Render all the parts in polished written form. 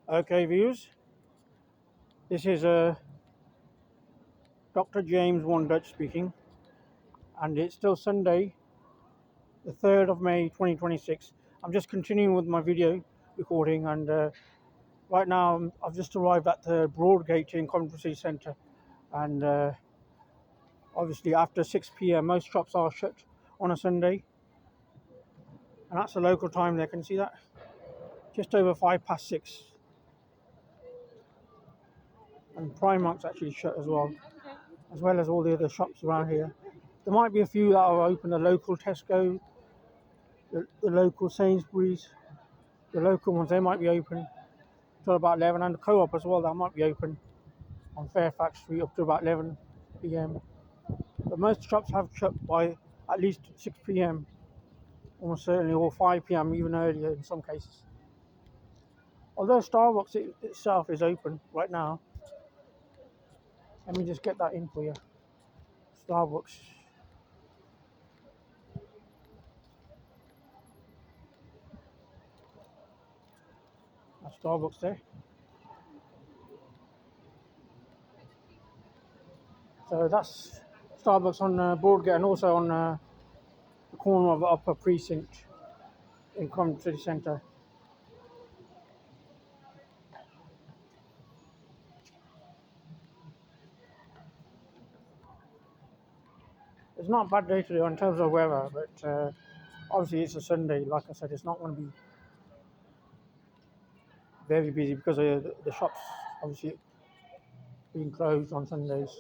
Okay, viewers, this is Dr. James VONDUTCH speaking, and it's still Sunday, the 3rd of May 2026. I'm just continuing with my video recording, and right now I've just arrived at the Broadgate in Coventry City Centre, and obviously after 6 p.m. most shops are shut on a Sunday, and that's the local time there. Can you see that? Just over 6:05. And Primark's actually shut as well as all the other shops around here. There might be a few that are open, the local Tesco, the local Sainsbury's, the local ones, they might be open till about 11, and the Co-op as well, that might be open on Fairfax Street up to about 11 p.m. But most shops have shut by at least 6 p.m, almost certainly, or 5 p.m, even earlier in some cases. Although Starbucks itself is open right now. Let me just get that in for you. Starbucks. That's Starbucks there. So that's Starbucks on Broadgate, and also on the corner of the Upper Precinct in Coventry City Centre. It's not a bad day today in terms of weather, but obviously it's a Sunday. Like I said, it's not going to be very busy because of the shops obviously being closed on Sundays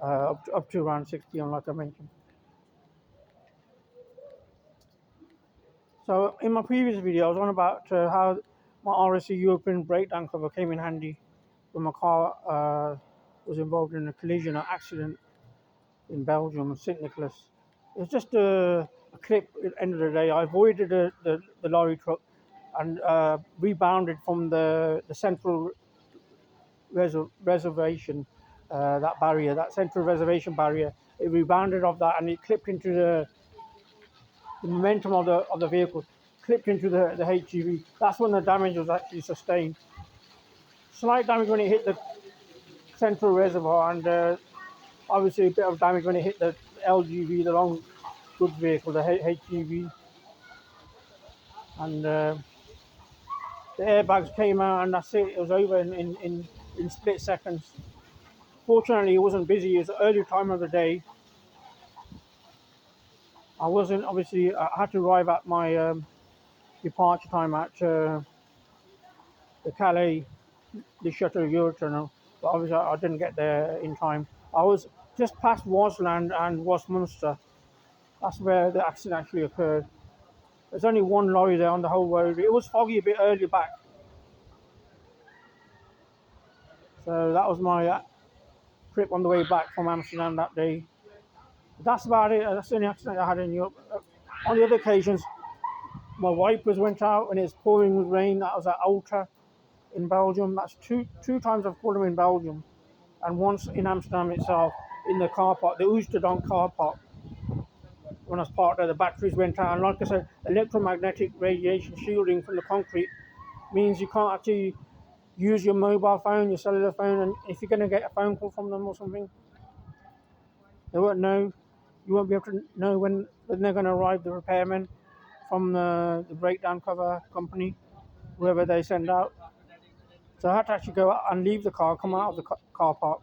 up to around 6 p.m, like I mentioned. So in my previous video, I was on about how my RSC European breakdown cover came in handy when my car was involved in a collision or accident in Belgium, St. Nicholas. It was just a clip at the end of the day. I avoided the lorry truck and rebounded from the central reservation, that central reservation barrier. It rebounded off that, and it clipped into the momentum of the vehicle, clipped into the HGV. That's when the damage was actually sustained. Slight damage when it hit the central reservoir, and obviously a bit of damage when it hit the LGV, the long goods vehicle, the HGV. And the airbags came out, and that's it. It was over in split seconds. Fortunately, it wasn't busy. It was the early time of the day. I had to arrive at my departure time at the Calais, the shuttle Eurotunnel, but obviously I didn't get there in time. I was just past Wasland and Westminster. That's where the accident actually occurred. There's only one lorry there on the whole road. It was foggy a bit earlier back. So that was my trip on the way back from Amsterdam that day. That's about it. That's the only accident I had in Europe. On the other occasions, my wipers went out and it's pouring with rain. That was at Ultra in Belgium. That's two times I've pulled them in Belgium, and once in Amsterdam itself in the car park, the Oosterdam car park. When I was parked there, the batteries went out, and like I said, electromagnetic radiation shielding from the concrete means you can't actually use your mobile phone, your cellular phone, and if you're going to get a phone call from them or something, they won't know. You won't be able to know when they're going to arrive, the repairmen from the breakdown cover company, whoever they send out. So I had to actually go out and leave the car, come out of the car park,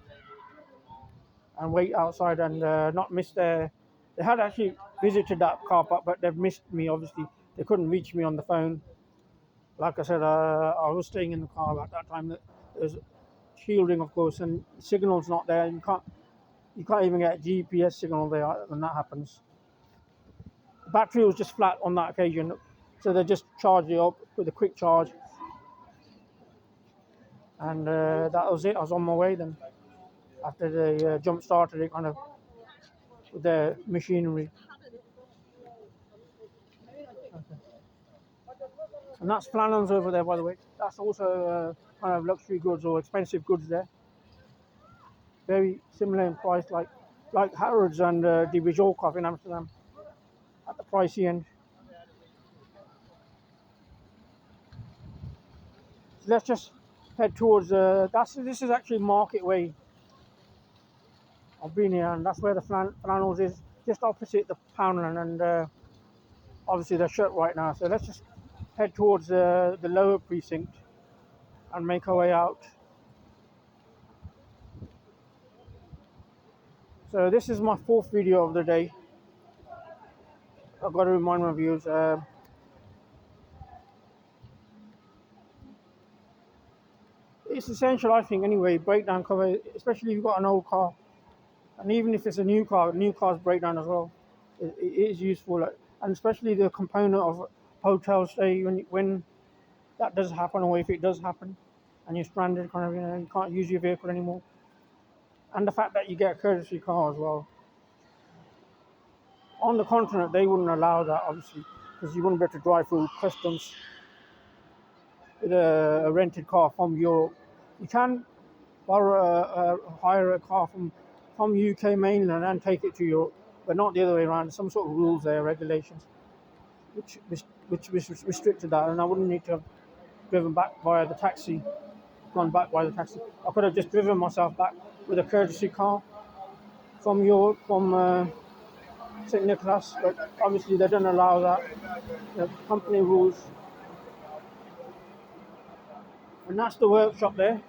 and wait outside, and not miss their. They had actually visited that car park, but they've missed me. Obviously, they couldn't reach me on the phone. Like I said, I was staying in the car at that time. There's shielding, of course, and signal's not there. You can't even get a GPS signal there when that happens. The battery was just flat on that occasion, so they just charged it up with a quick charge, and that was it. I was on my way then. After they jump started it, kind of with their machinery. Okay. And that's Flannels over there, by the way. That's also kind of luxury goods or expensive goods there. Very similar in price, like Harrods and De Bijolkov in Amsterdam, at the pricey end. So let's just head towards this is actually Market Way. I've been here, and that's where the flannels is, just opposite the Poundland, and obviously they're shut right now. So let's just head towards the lower precinct and make our way out. So this is my fourth video of the day. I've got to remind my viewers. It's essential, I think, anyway, breakdown cover, especially if you've got an old car. And even if it's a new car's breakdown as well. It is useful. And especially the component of hotel stay when that does happen, or if it does happen and you're stranded, you can't use your vehicle anymore. And the fact that you get a courtesy car as well. On the continent, they wouldn't allow that, obviously, because you wouldn't be able to drive through customs with a rented car from Europe. You can hire a car from UK mainland and take it to Europe, but not the other way around. Some sort of rules there, regulations, which restricted that, and I wouldn't need to have driven back via the taxi, gone back via the taxi. I could have just driven myself back with a courtesy car from Europe, from St. Nicholas, but obviously they don't allow that. Company rules. And that's the workshop there.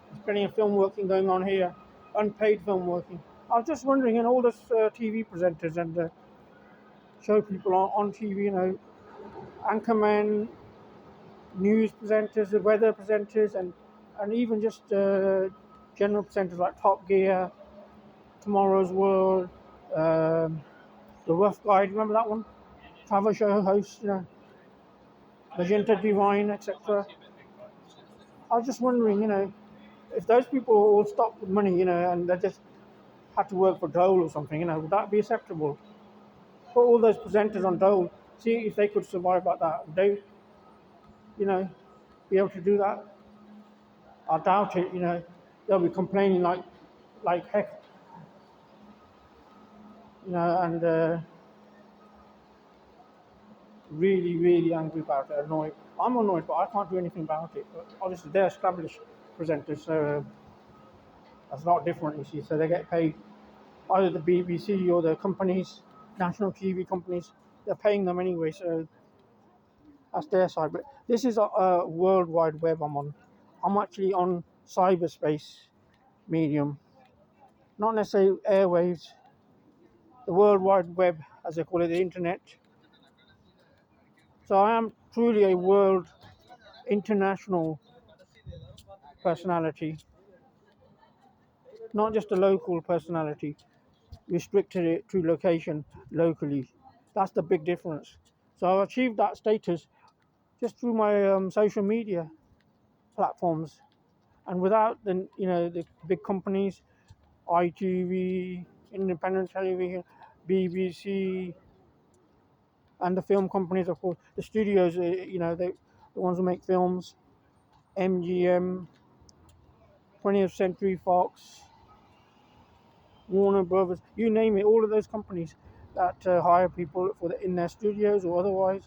There's plenty of film working going on here, unpaid film working. I was just wondering, all those TV presenters and show people on TV, anchormen, news presenters, the weather presenters, and even just general presenters like Top Gear, Tomorrow's World, The Rough Guide, remember that one? Travel show host, Magenta Divine, etc. I was just wondering, if those people all stopped with money, and they just had to work for dole or something, would that be acceptable? Put all those presenters on dole, see if they could survive like that. Would they, be able to do that? I doubt it, they'll be complaining like heck, and really, really angry about it, annoyed. I'm annoyed, but I can't do anything about it. But obviously, they're established presenters, so that's not different, you see. So they get paid, either the BBC or the companies, national TV companies, they're paying them anyway, so that's their side. But this is a World Wide Web I'm on. I'm actually on cyberspace medium, not necessarily airwaves, the World Wide Web, as they call it, the internet. So I am truly a world international personality, not just a local personality, restricted it to location locally. That's the big difference. So I've achieved that status just through my social media platforms, and without the big companies, ITV, independent television, BBC, and the film companies, of course, the studios, the ones who make films, MGM, 20th Century Fox, Warner Brothers, you name it, all of those companies that hire people in their studios or otherwise,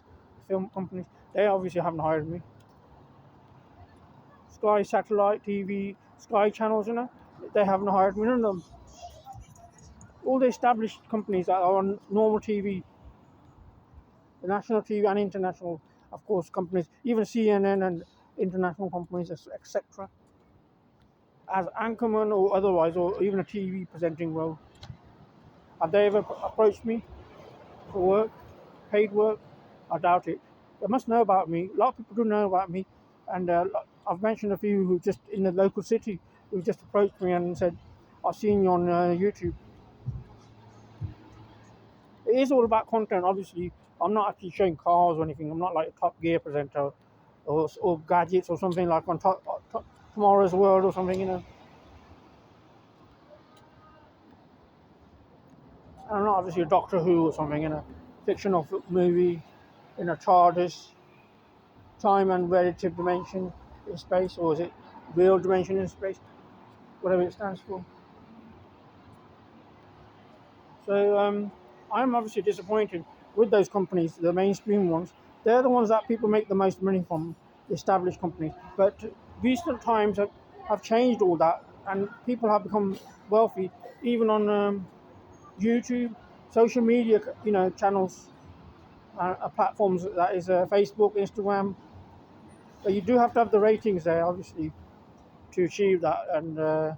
film companies, they obviously haven't hired me. Sky Satellite TV, Sky Channels, they haven't hired me, none of them. All the established companies that are on normal TV, the national TV and international, of course, companies, even CNN and international companies, etc., as anchorman or otherwise, or even a TV presenting role. Have they ever approached me for work, paid work? I doubt it. They must know about me. A lot of people do know about me, and I've mentioned a few who just in the local city who just approached me and said, "I've seen you on YouTube." It is all about content, obviously. I'm not actually showing cars or anything. I'm not like a Top Gear presenter or gadgets or something like on Tomorrow's World or something, I'm not obviously a Doctor Who or something in a fictional movie in a TARDIS, time and relative dimension in space, or is it real dimension in space, whatever it stands for. So I'm obviously disappointed with those companies, the mainstream ones. They're the ones that people make the most money from. established companies. But recent times have changed all that, and people have become wealthy, even on YouTube, social media, channels, platforms, that is Facebook, Instagram. But you do have to have the ratings there, obviously, to achieve that. And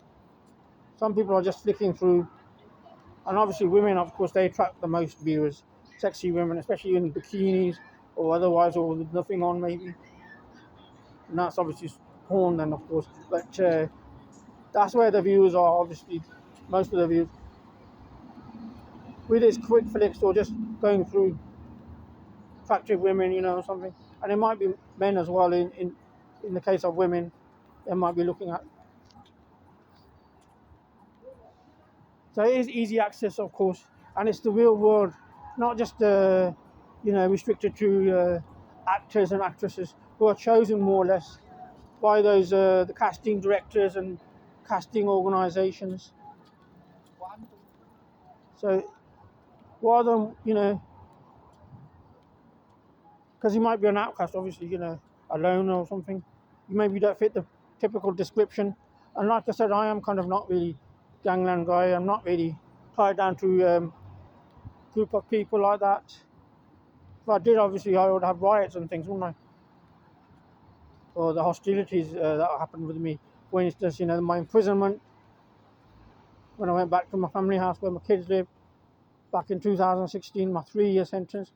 some people are just flicking through. And obviously women, of course, they attract the most viewers. Sexy women, especially in bikinis or otherwise, or with nothing on maybe. And that's obviously porn then, of course. But that's where the viewers are, obviously, most of the views. With these quick flicks or just going through attractive women, something. And it might be men as well, in the case of women, they might be looking at. So it is easy access, of course, and it's the real world, not just restricted to actors and actresses who are chosen more or less by those the casting directors and casting organisations. So rather than because you might be an outcast, obviously, alone or something, you maybe don't fit the typical description. And like I said, I am kind of not really gangland guy. I'm not really tied down to group of people like that. If I did, obviously, I would have riots and things, wouldn't I? Or the hostilities that happened with me. For instance, my imprisonment when I went back to my family house where my kids live back in 2016, my 3-year sentence,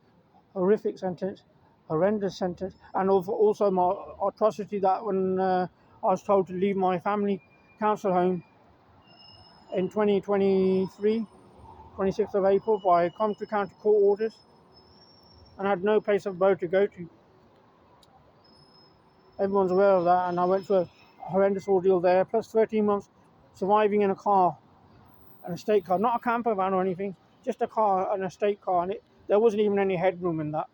horrific sentence, horrendous sentence, and also my atrocity that when I was told to leave my family council home in 2023, 26th of April, by Coventry County Court orders, and I had no place of abode to go to. Everyone's aware of that, and I went through a horrendous ordeal there, plus 13 months surviving in a car, an estate car, not a camper van or anything, just a car, an estate car, and there wasn't even any headroom in that.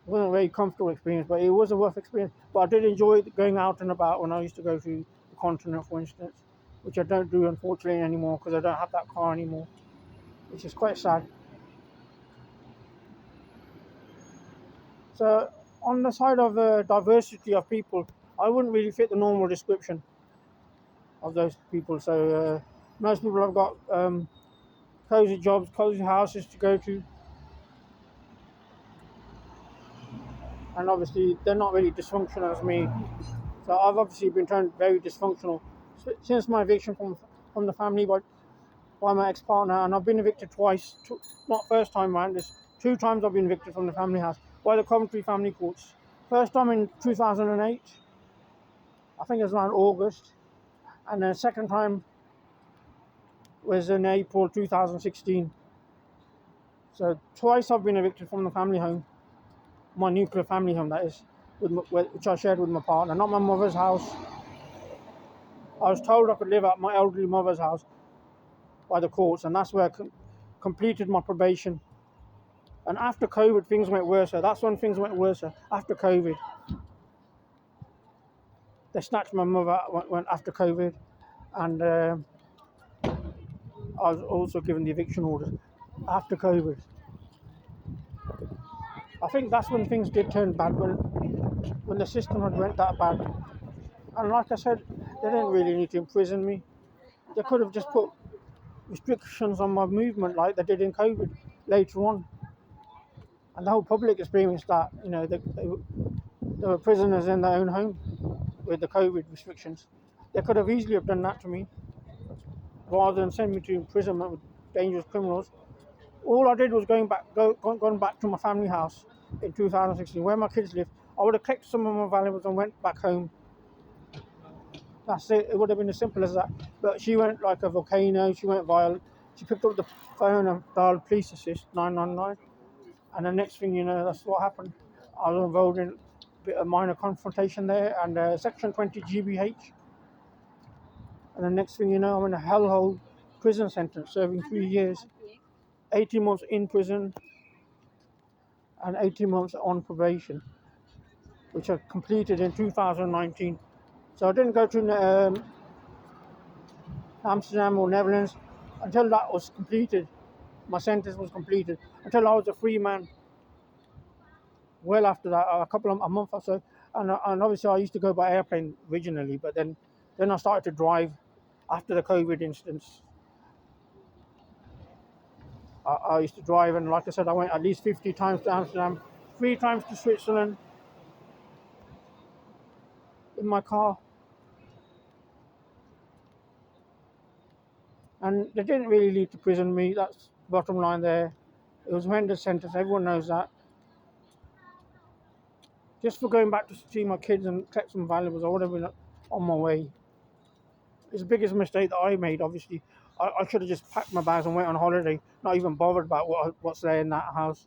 It wasn't a very comfortable experience, but it was a worth experience. But I did enjoy going out and about when I used to go to the continent, for instance, which I don't do, unfortunately, anymore because I don't have that car anymore, which is quite sad. So on the side of diversity of people, I wouldn't really fit the normal description of those people. So most people have got cozy jobs, cozy houses to go to, and obviously they're not really dysfunctional as me. So I've obviously been turned very dysfunctional since my eviction from the family by my ex-partner, and I've been evicted twice. Not first time round, there's 2 times I've been evicted from the family house by the Coventry family courts. First time in 2008, I think it was around August, and then second time was in April 2016. So twice I've been evicted from the family home, my nuclear family home that is, which I shared with my partner, not my mother's house. I was told I could live at my elderly mother's house by the courts, and that's where I completed my probation. And after COVID, things went worse. That's when things went worse, after COVID. They snatched my mother went after COVID, and I was also given the eviction order after COVID. I think that's when things did turn bad, when the system had went that bad. And like I said, they didn't really need to imprison me. They could have just put restrictions on my movement like they did in COVID later on. And the whole public experienced that, they were prisoners in their own home with the COVID restrictions. They could have easily have done that to me, rather than send me to imprisonment with dangerous criminals. All I did was gone back to my family house in 2016, where my kids lived. I would have collected some of my valuables and went back home. That's it. It would have been as simple as that. But she went like a volcano. She went violent. She picked up the phone and dialed police assist 999. And the next thing you know, that's what happened. I was involved in a bit of minor confrontation there, and Section 20 GBH. And the next thing you know, I'm in a hellhole prison sentence, serving 3 years, 18 months in prison, and 18 months on probation, which I completed in 2019. So I didn't go to Amsterdam or Netherlands until that was completed. My sentence was completed, until I was a free man. well after that, a month or so. And obviously I used to go by airplane originally, but then I started to drive after the COVID incidents. I used to drive, and like I said, I went at least 50 times to Amsterdam, 3 times to Switzerland in my car. And they didn't really lead to prison me. That's the bottom line there. It was a horrendous sentence. Everyone knows that. Just for going back to see my kids and collect some valuables, I would have been on my way. It's the biggest mistake that I made, obviously. I should have just packed my bags and went on holiday, not even bothered about what's there in that house.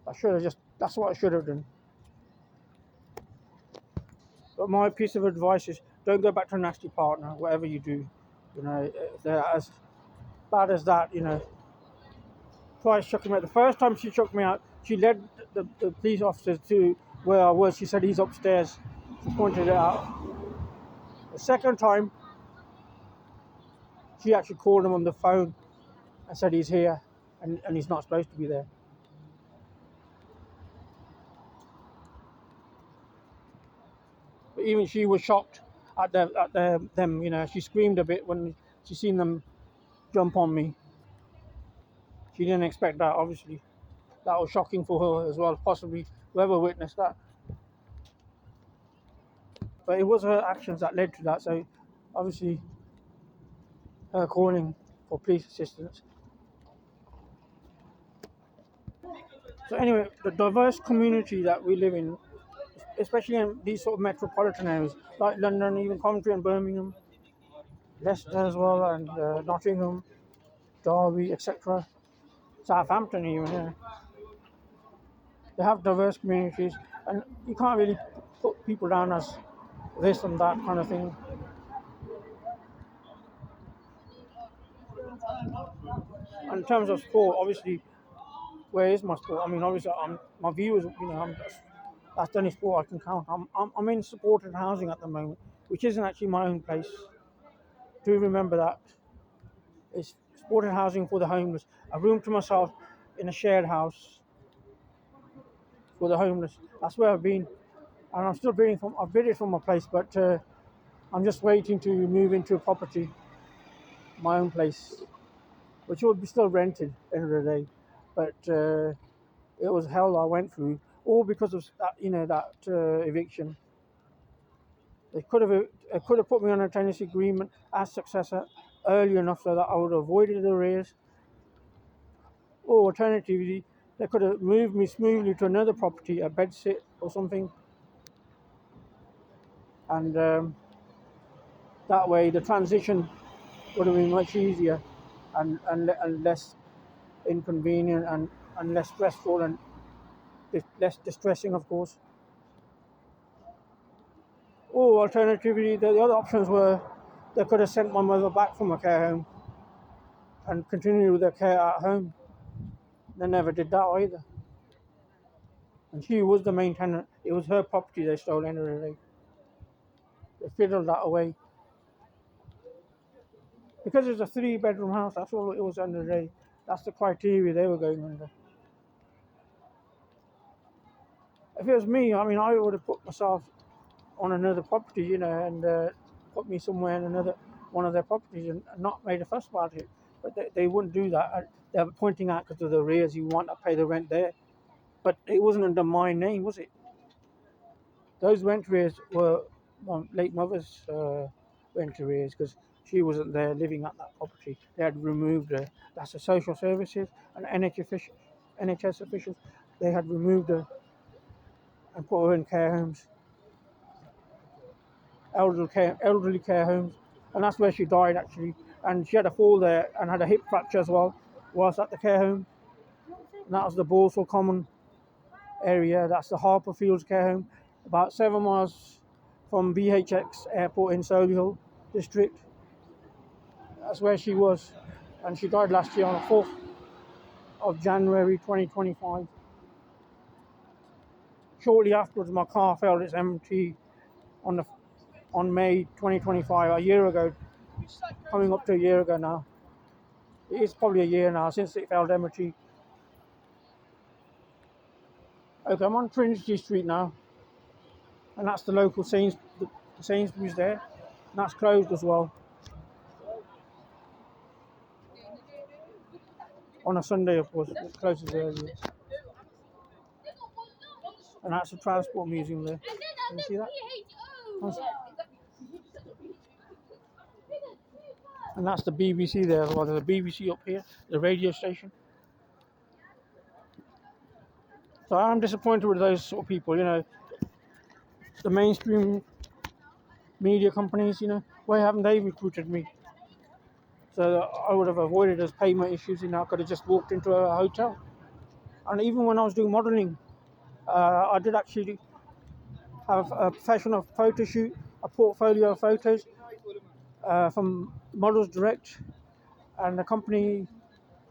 That's what I should have done. But my piece of advice is don't go back to a nasty partner, whatever you do. You know, if they're as bad as that, you know. Twice chuck me out. The first time she chucked me out, she led the police officers to where I was. She said, he's upstairs. She pointed it out. The second time, she actually called him on the phone and said he's here and he's not supposed to be there. But even she was shocked at them, you know. She screamed a bit when she seen them jump on me. She didn't expect that, obviously. That was shocking for her as well, possibly whoever witnessed that. But it was her actions that led to that, so obviously her calling for police assistance. So anyway, the diverse community that we live in, especially in these sort of metropolitan areas, like London, even Coventry and Birmingham, Leicester as well, and Nottingham, Derby, etc., Southampton even, yeah. They have diverse communities, and you can't really put people down as this and that kind of thing. And in terms of sport, obviously, where is my sport? I mean, obviously, my viewers, you know, that's the only sport I can count. I'm in supported housing at the moment, which isn't actually my own place. Do remember that. It's supported housing for the homeless. A room to myself in a shared house for the homeless. That's where I've been. And I'm still I've bidded from my place, but I'm just waiting to move into a property, my own place, which will be still rented end of the day. But it was hell I went through, all because of that, you know, that eviction. They could have put me on a tenancy agreement as successor early enough so that I would have avoided the arrears. Or alternatively, they could have moved me smoothly to another property, a bedsit or something, and that way the transition would have been much easier and less inconvenient and less stressful and less distressing, of course. Or alternatively, the other options were they could have sent my mother back from a care home and continued with their care at home. They never did that either. And she was the main tenant. It was her property they stole end of the day. They fiddled that away. Because it's a 3-bedroom house, that's all it was under the day. That's the criteria they were going under. If it was me, I mean, I would have put myself on another property, you know, and put me somewhere in another one of their properties and not made a fuss about it. But they wouldn't do that. They were pointing out because of the arrears, you want to pay the rent there. But it wasn't under my name, was it? Those rent arrears were my late mother's rent arrears because she wasn't there living at that property. They had removed her. That's the social services and NHS officials. They had removed her and put her in care homes, elderly care homes, and that's where she died actually. And she had a fall there and had a hip fracture as well whilst at the care home. And that was the Balsall Common area. That's the Harperfields care home, about 7 miles from BHX Airport in Solihull district. That's where she was, and she died last year on the 4th of January 2025. Shortly afterwards, my car failed its MT on May 2025, a year ago, coming up to a year ago now. It is probably a year now since it failed MT. Okay, I'm on Trinity Street now, and that's the local the Sainsbury's there, and that's closed as well on a Sunday, of course. It closes early, and that's the Transport Museum there. Can you see that? And that's the BBC there as well. There's a BBC up here, the radio station. So I'm disappointed with those sort of people, the mainstream media companies, why haven't they recruited me? So I would have avoided those payment issues, I could have just walked into a hotel. And even when I was doing modelling, I did actually have a professional photo shoot, a portfolio of photos from Models Direct and a company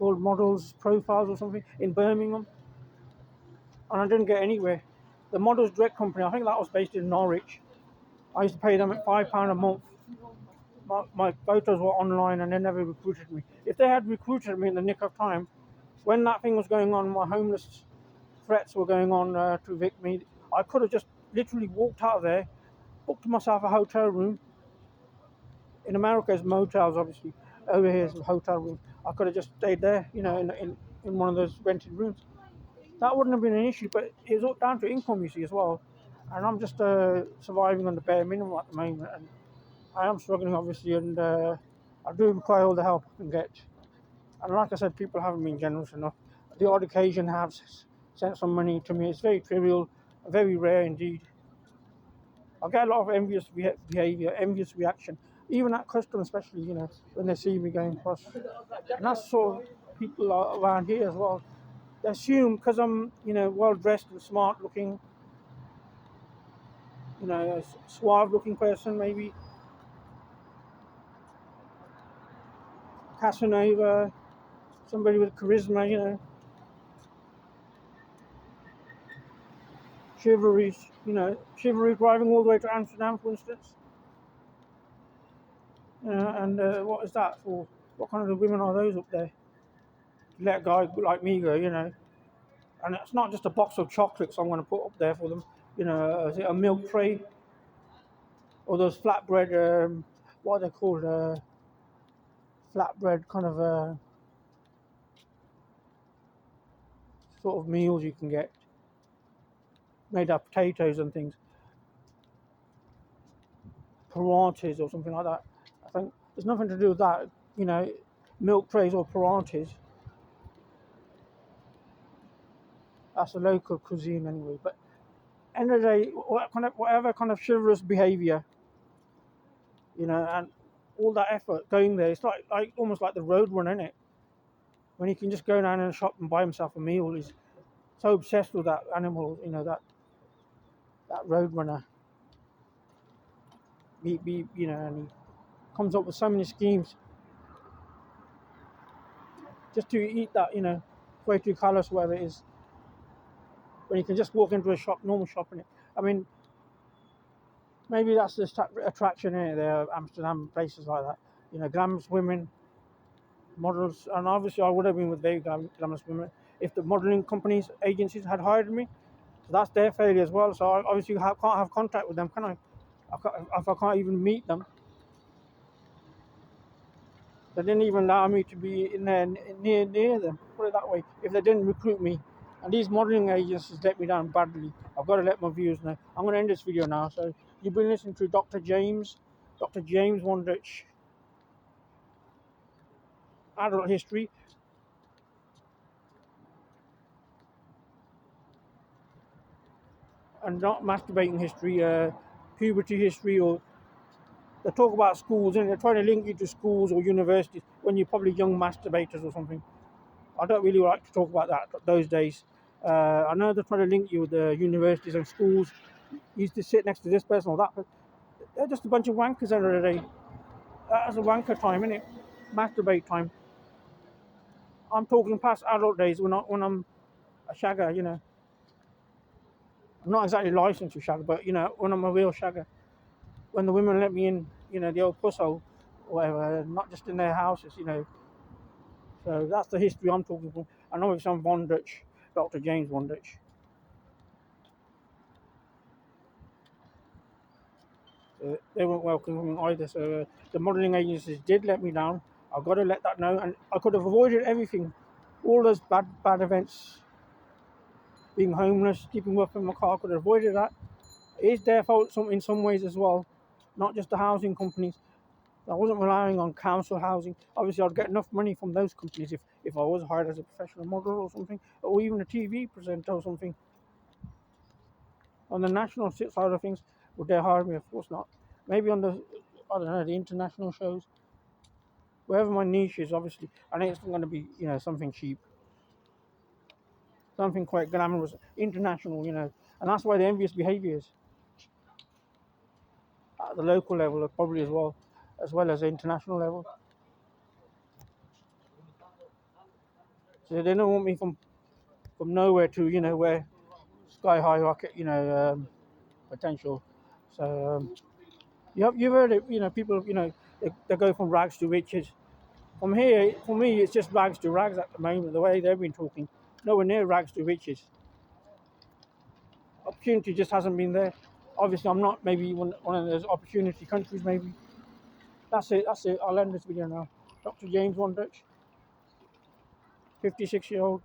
called Models Profiles or something in Birmingham. And I didn't get anywhere. The Models Direct company, I think that was based in Norwich. I used to pay them at £5 a month. My photos were online and they never recruited me. If they had recruited me in the nick of time, when that thing was going on, my homeless threats were going on to evict me, I could have just literally walked out of there, booked myself a hotel room. In America, it's motels, obviously. Over here, it's hotel rooms. I could have just stayed there, in one of those rented rooms. That wouldn't have been an issue, but it's all down to income, you see, as well. And I'm just surviving on the bare minimum at the moment. And I am struggling, obviously, and I do require all the help I can get. And like I said, people haven't been generous enough. The odd occasion have sent some money to me. It's very trivial, very rare indeed. I get a lot of envious behaviour, envious reaction, even at customs, especially, when they see me going across. And that's sort of people around here as well. They assume because I'm, well dressed and smart looking, a suave looking person, maybe Casanova, somebody with charisma, chivalry, chivalry driving all the way to Amsterdam, for instance. And what is that for? What kind of women are those up there? Let a guy like me go, And it's not just a box of chocolates I'm going to put up there for them. Is it a milk tray? Or those flatbread, what are they called? Flatbread kind of sort of meals you can get. Made of potatoes and things. Piranhas or something like that. I think there's nothing to do with that, milk trays or piranhas. That's a local cuisine anyway. But end of the day, whatever kind of chivalrous behaviour, and all that effort going there, it's like almost like the road runner, isn't it? When he can just go down in a shop and buy himself a meal, he's so obsessed with that animal, that road runner. And he comes up with so many schemes just to eat that, 22 calories, whatever it is. When you can just walk into a shop, normal shop, in it. I mean, maybe that's the attraction in it there, Amsterdam, places like that. Glamorous women, models, and obviously I would have been with very glamorous women if the modelling companies, agencies had hired me. So that's their failure as well. So I obviously can't have contact with them, can I? If I can't even meet them. They didn't even allow me to be in there near them, put it that way, if they didn't recruit me. And these modelling agencies let me down badly. I've got to let my viewers know. I'm going to end this video now. So you've been listening to Dr. James VONDUTCH, adult history. And not masturbating history, puberty history, or they talk about schools, and they're trying to link you to schools or universities when you're probably young masturbators or something. I don't really like to talk about that those days. I know they're trying to link you with the universities and schools. You used to sit next to this person or that, but they're just a bunch of wankers at the end of the day. That's a wanker time, isn't it? Masturbate time. I'm talking past adult days when I'm a shagger, I'm not exactly licensed to shag, but when I'm a real shagger. When the women let me in, the old pusshole, or whatever, not just in their houses, So that's the history I'm talking about. And obviously I'm VONDUTCH, Dr. James VONDUTCH. They weren't welcoming either. So the modelling agencies did let me down. I've got to let that know, and I could have avoided everything, all those bad events, being homeless, keeping work in my car. I could have avoided that. It is their fault in some ways as well, not just the housing companies. I wasn't relying on council housing. Obviously, I'd get enough money from those companies if I was hired as a professional model or something, or even a TV presenter or something. On the national side of things, would they hire me? Of course not. Maybe on the, I don't know, the international shows, wherever my niche is, obviously. I think it's going to be, something cheap, something quite glamorous, international, and that's why the envious behaviours at the local level are probably as well as the international level. So they don't want me from nowhere to, where sky high rocket, potential. So you've heard it, people, they go from rags to riches. From here, for me, it's just rags to rags at the moment. The way they've been talking, nowhere near rags to riches. Opportunity just hasn't been there. Obviously, I'm not maybe one of those opportunity countries. Maybe that's it. That's it. I'll end this video now. Dr. James VONDUTCH, 56-year-old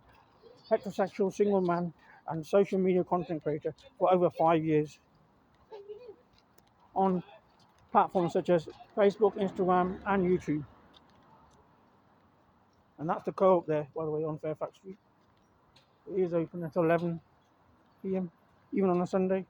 heterosexual single man and social media content creator for over 5 years on platforms such as Facebook, Instagram, and YouTube. And that's the co-op there, by the way, on Fairfax Street. It is open until 11 p.m., even on a Sunday.